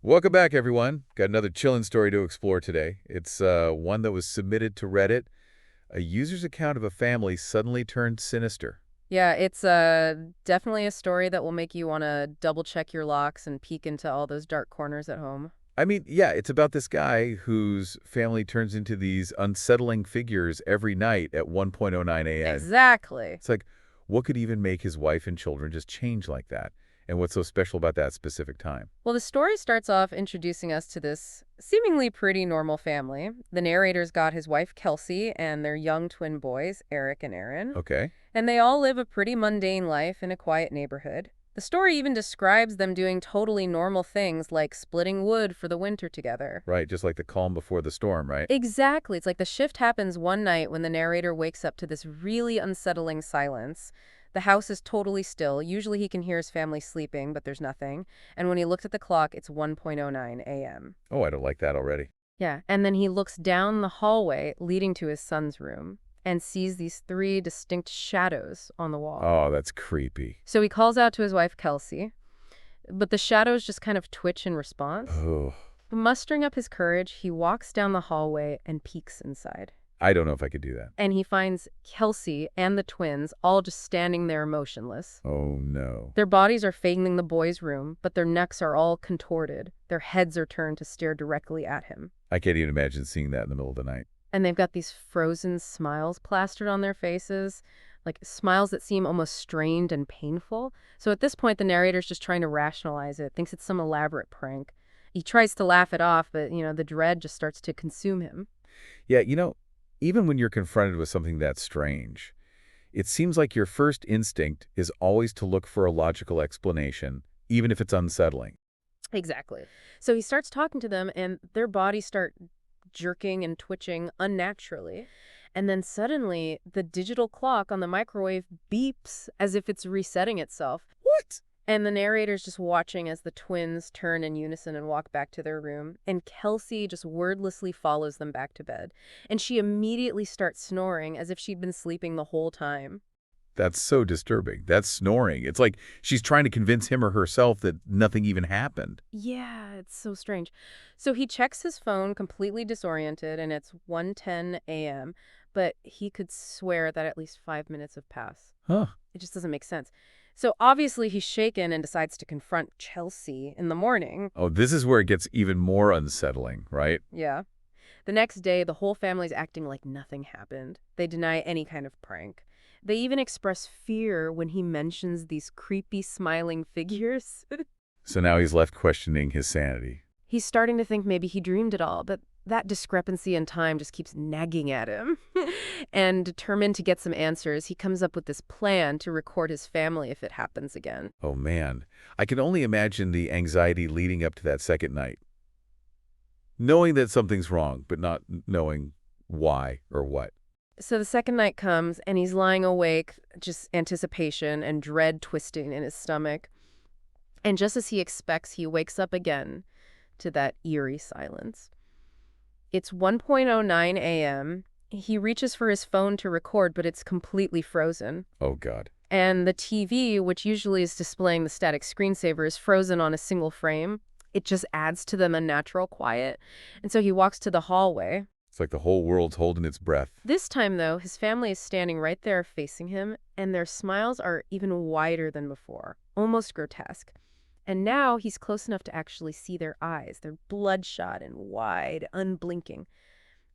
Welcome back, everyone. Got another chilling story to explore today. It's one that was submitted to Reddit. A user's account of a family suddenly turned sinister. Yeah, it's definitely a story that will make you want to double check your locks and peek into all those dark corners at home. I mean, yeah, it's about this guy whose family turns into these unsettling figures every night at 1:09 a.m. Exactly. It's like, what could even make his wife and children just change like that? And what's so special about that specific time? Well, the story starts off introducing us to this seemingly pretty normal family. The narrator's got his wife Kelsey and their young twin boys, Eric and Aaron. Okay. And they all live a pretty mundane life in a quiet neighborhood. The story even describes them doing totally normal things like splitting wood for the winter together. Right, just like the calm before the storm, right? Exactly. It's like the shift happens one night when the narrator wakes up to this really unsettling silence. The house is totally still. Usually he can hear his family sleeping, but there's nothing. And when he looked at the clock, it's 1:09 a.m. Oh, I don't like that already. Yeah, and then he looks down the hallway leading to his son's room and sees these three distinct shadows on the wall. Oh, that's creepy. So he calls out to his wife, Kelsey, but the shadows just kind of twitch in response. Oh, Mustering up his courage, he walks down the hallway and peeks inside. I don't know if I could do that. And he finds Kelsey and the twins all just standing there motionless. Oh, no. Their bodies are facing the boy's room, but their necks are all contorted. Their heads are turned to stare directly at him. I can't even imagine seeing that in the middle of the night. And they've got these frozen smiles plastered on their faces, like smiles that seem almost strained and painful. So at this point, the narrator's just trying to rationalize it, thinks it's some elaborate prank. He tries to laugh it off, but, the dread just starts to consume him. Yeah, even when you're confronted with something that strange, it seems like your first instinct is always to look for a logical explanation, even if it's unsettling. Exactly. So he starts talking to them, and their bodies start jerking and twitching unnaturally. And then suddenly, the digital clock on the microwave beeps as if it's resetting itself. What? And the narrator's just watching as the twins turn in unison and walk back to their room. And Kelsey just wordlessly follows them back to bed. And she immediately starts snoring as if she'd been sleeping the whole time. That's so disturbing. That's snoring. It's like she's trying to convince him or herself that nothing even happened. Yeah, it's so strange. So he checks his phone completely disoriented, and it's 1:10 a.m., but he could swear that at least 5 minutes have passed. Huh. It just doesn't make sense. So obviously he's shaken and decides to confront Chelsea in the morning. Oh, this is where it gets even more unsettling, right? Yeah. The next day, the whole family's acting like nothing happened. They deny any kind of prank. They even express fear when he mentions these creepy smiling figures. So now he's left questioning his sanity. He's starting to think maybe he dreamed it all, but that discrepancy in time just keeps nagging at him. And determined to get some answers, he comes up with this plan to record his family if it happens again. Oh, man. I can only imagine the anxiety leading up to that second night. Knowing that something's wrong, but not knowing why or what. So the second night comes, and he's lying awake, just anticipation and dread twisting in his stomach. And just as he expects, he wakes up again to that eerie silence. It's 1:09 a.m. He reaches for his phone to record, but it's completely frozen. Oh, God. And the TV, which usually is displaying the static screensaver, is frozen on a single frame. It just adds to the unnatural quiet. And so he walks to the hallway. It's like the whole world's holding its breath. This time, though, his family is standing right there facing him, and their smiles are even wider than before, almost grotesque. And now he's close enough to actually see their eyes. They're bloodshot and wide, unblinking.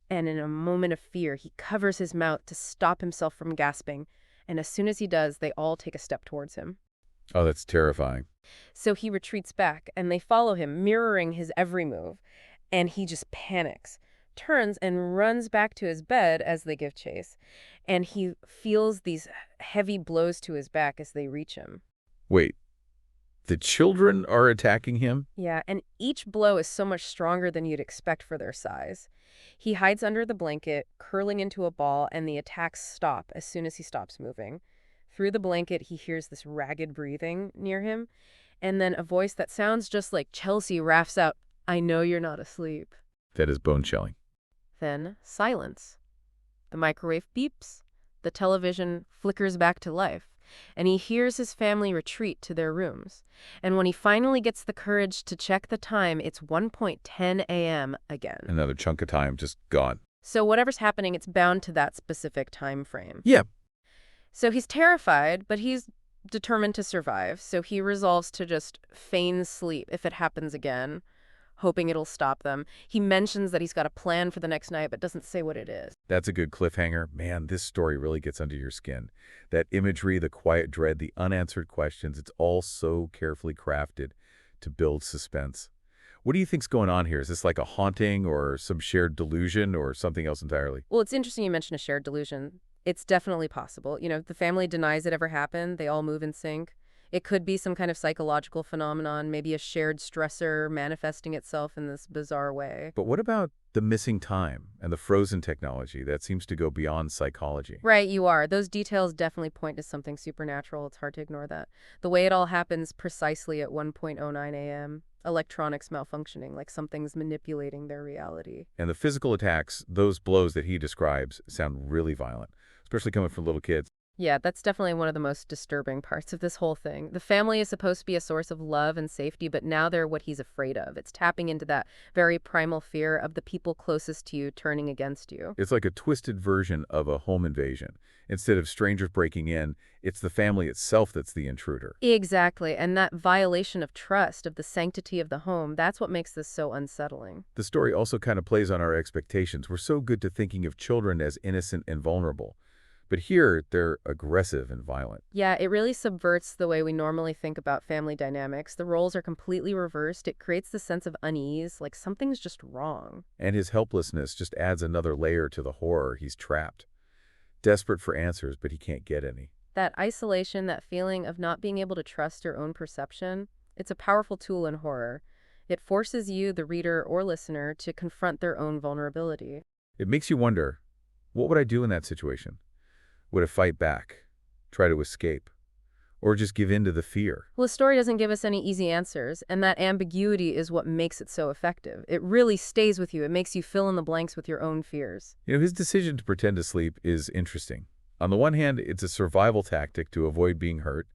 And in a moment of fear, he covers his mouth to stop himself from gasping. And as soon as he does, they all take a step towards him. Oh, that's terrifying. So he retreats back, and they follow him, mirroring his every move. And he just panics, turns, and runs back to his bed as they give chase. And he feels these heavy blows to his back as they reach him. Wait. The children are attacking him? Yeah, and each blow is so much stronger than you'd expect for their size. He hides under the blanket, curling into a ball, and the attacks stop as soon as he stops moving. Through the blanket, he hears this ragged breathing near him, and then a voice that sounds just like Chelsea raps out, "I know you're not asleep." That is bone-chilling. Then silence. The microwave beeps. The television flickers back to life. and he hears his family retreat to their rooms. And when he finally gets the courage to check the time, it's 1:10 a.m. again. Another chunk of time just gone. So whatever's happening, it's bound to that specific time frame. Yeah. So he's terrified, but he's determined to survive. So he resolves to just feign sleep if it happens again, hoping it'll stop them. He mentions that he's got a plan for the next night, but doesn't say what it is. That's a good cliffhanger. Man, this story really gets under your skin. That imagery, the quiet dread, the unanswered questions, it's all so carefully crafted to build suspense. What do you think's going on here? Is this like a haunting or some shared delusion or something else entirely? Well, it's interesting you mentioned a shared delusion. It's definitely possible. The family denies it ever happened. They all move in sync. It could be some kind of psychological phenomenon, maybe a shared stressor manifesting itself in this bizarre way. But what about the missing time and the frozen technology that seems to go beyond psychology? Right, you are. Those details definitely point to something supernatural. It's hard to ignore that. The way it all happens precisely at 1:09 a.m. Electronics malfunctioning, like something's manipulating their reality. And the physical attacks, those blows that he describes, sound really violent, especially coming from little kids. Yeah, that's definitely one of the most disturbing parts of this whole thing. The family is supposed to be a source of love and safety, but now they're what he's afraid of. It's tapping into that very primal fear of the people closest to you turning against you. It's like a twisted version of a home invasion. Instead of strangers breaking in, it's the family itself that's the intruder. Exactly, and that violation of trust, of the sanctity of the home, that's what makes this so unsettling. The story also kind of plays on our expectations. We're so good to thinking of children as innocent and vulnerable. But here, they're aggressive and violent. Yeah, it really subverts the way we normally think about family dynamics. The roles are completely reversed. It creates the sense of unease, like something's just wrong. And his helplessness just adds another layer to the horror. He's trapped, desperate for answers, but he can't get any. That isolation, that feeling of not being able to trust your own perception, it's a powerful tool in horror. It forces you, the reader or listener, to confront their own vulnerability. It makes you wonder, what would I do in that situation? Would I fight back, try to escape, or just give in to the fear? Well, the story doesn't give us any easy answers, and that ambiguity is what makes it so effective. It really stays with you. It makes you fill in the blanks with your own fears. His decision to pretend to sleep is interesting. On the one hand, it's a survival tactic to avoid being hurt,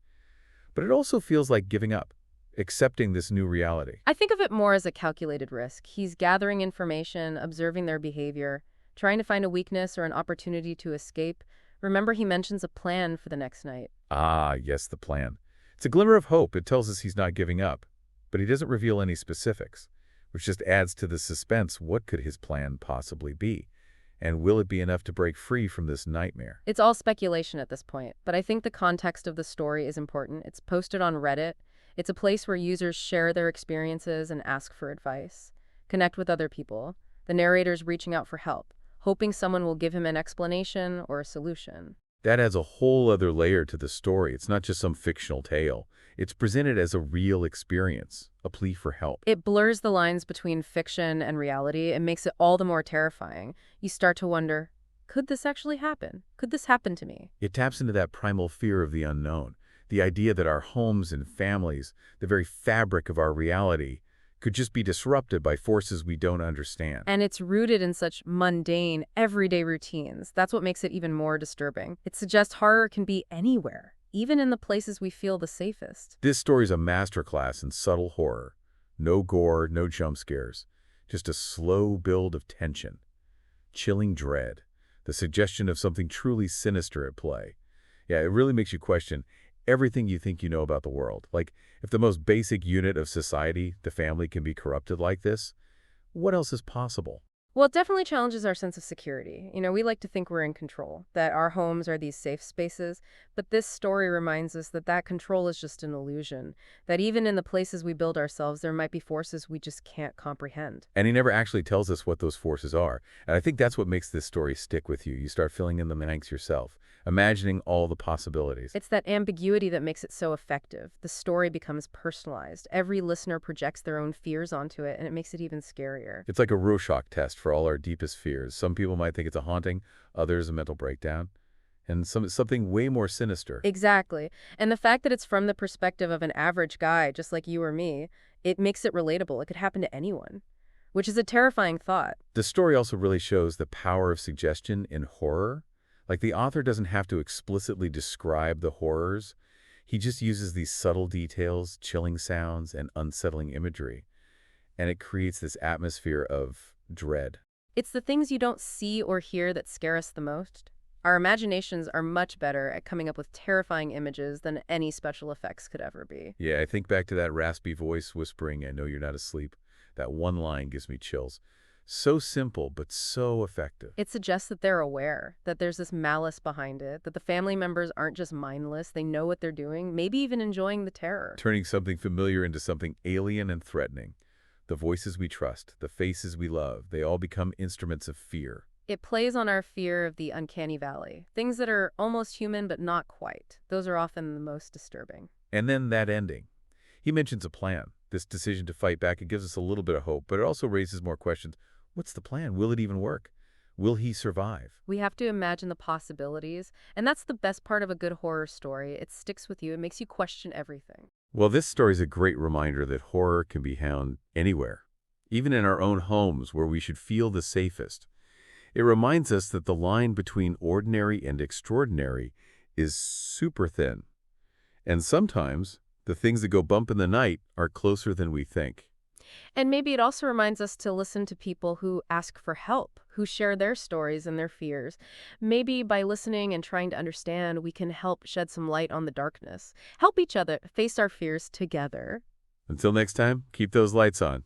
but it also feels like giving up, accepting this new reality. I think of it more as a calculated risk. He's gathering information, observing their behavior, trying to find a weakness or an opportunity to escape. Remember, he mentions a plan for the next night. Ah, yes, the plan. It's a glimmer of hope. It tells us he's not giving up, but he doesn't reveal any specifics, which just adds to the suspense. What could his plan possibly be? And will it be enough to break free from this nightmare? It's all speculation at this point, but I think the context of the story is important. It's posted on Reddit. It's a place where users share their experiences and ask for advice, connect with other people. The narrator's reaching out for help, hoping someone will give him an explanation or a solution. That adds a whole other layer to the story. It's not just some fictional tale. It's presented as a real experience, a plea for help. It blurs the lines between fiction and reality and makes it all the more terrifying. You start to wonder, could this actually happen? Could this happen to me? It taps into that primal fear of the unknown, the idea that our homes and families, the very fabric of our reality, could just be disrupted by forces we don't understand. And it's rooted in such mundane, everyday routines. That's what makes it even more disturbing. It suggests horror can be anywhere, even in the places we feel the safest. This story's a masterclass in subtle horror. No gore, no jump scares. Just a slow build of tension, chilling dread, the suggestion of something truly sinister at play. Yeah, it really makes you question everything you think you know about the world. Like, if the most basic unit of society, the family, can be corrupted like this, what else is possible? Well, it definitely challenges our sense of security. We like to think we're in control, that our homes are these safe spaces, but this story reminds us that that control is just an illusion, that even in the places we build ourselves, there might be forces we just can't comprehend. And he never actually tells us what those forces are. And I think that's what makes this story stick with you. You start filling in the blanks yourself, imagining all the possibilities. It's that ambiguity that makes it so effective. The story becomes personalized. Every listener projects their own fears onto it, and it makes it even scarier. It's like a Rorschach test for all our deepest fears. Some people might think it's a haunting, others a mental breakdown, and something way more sinister. Exactly. And the fact that it's from the perspective of an average guy, just like you or me, it makes it relatable. It could happen to anyone, which is a terrifying thought. The story also really shows the power of suggestion in horror. Like the author doesn't have to explicitly describe the horrors. He just uses these subtle details, chilling sounds, and unsettling imagery. And it creates this atmosphere of dread. It's the things you don't see or hear that scare us the most. Our imaginations are much better at coming up with terrifying images than any special effects could ever be. Yeah, I think back to that raspy voice whispering, "I know you're not asleep." That one line gives me chills. So simple, but so effective. It suggests that they're aware, that there's this malice behind it, that the family members aren't just mindless, they know what they're doing, maybe even enjoying the terror. Turning something familiar into something alien and threatening. The voices we trust, the faces we love, they all become instruments of fear. It plays on our fear of the uncanny valley. Things that are almost human but not quite. Those are often the most disturbing. And then that ending. He mentions a plan. This decision to fight back, it gives us a little bit of hope, but it also raises more questions. What's the plan? Will it even work? Will he survive? We have to imagine the possibilities, and that's the best part of a good horror story. It sticks with you. It makes you question everything. Well, this story is a great reminder that horror can be found anywhere, even in our own homes where we should feel the safest. It reminds us that the line between ordinary and extraordinary is super thin. And sometimes, the things that go bump in the night are closer than we think. And maybe it also reminds us to listen to people who ask for help, who share their stories and their fears. Maybe by listening and trying to understand, we can help shed some light on the darkness, help each other face our fears together. Until next time, keep those lights on.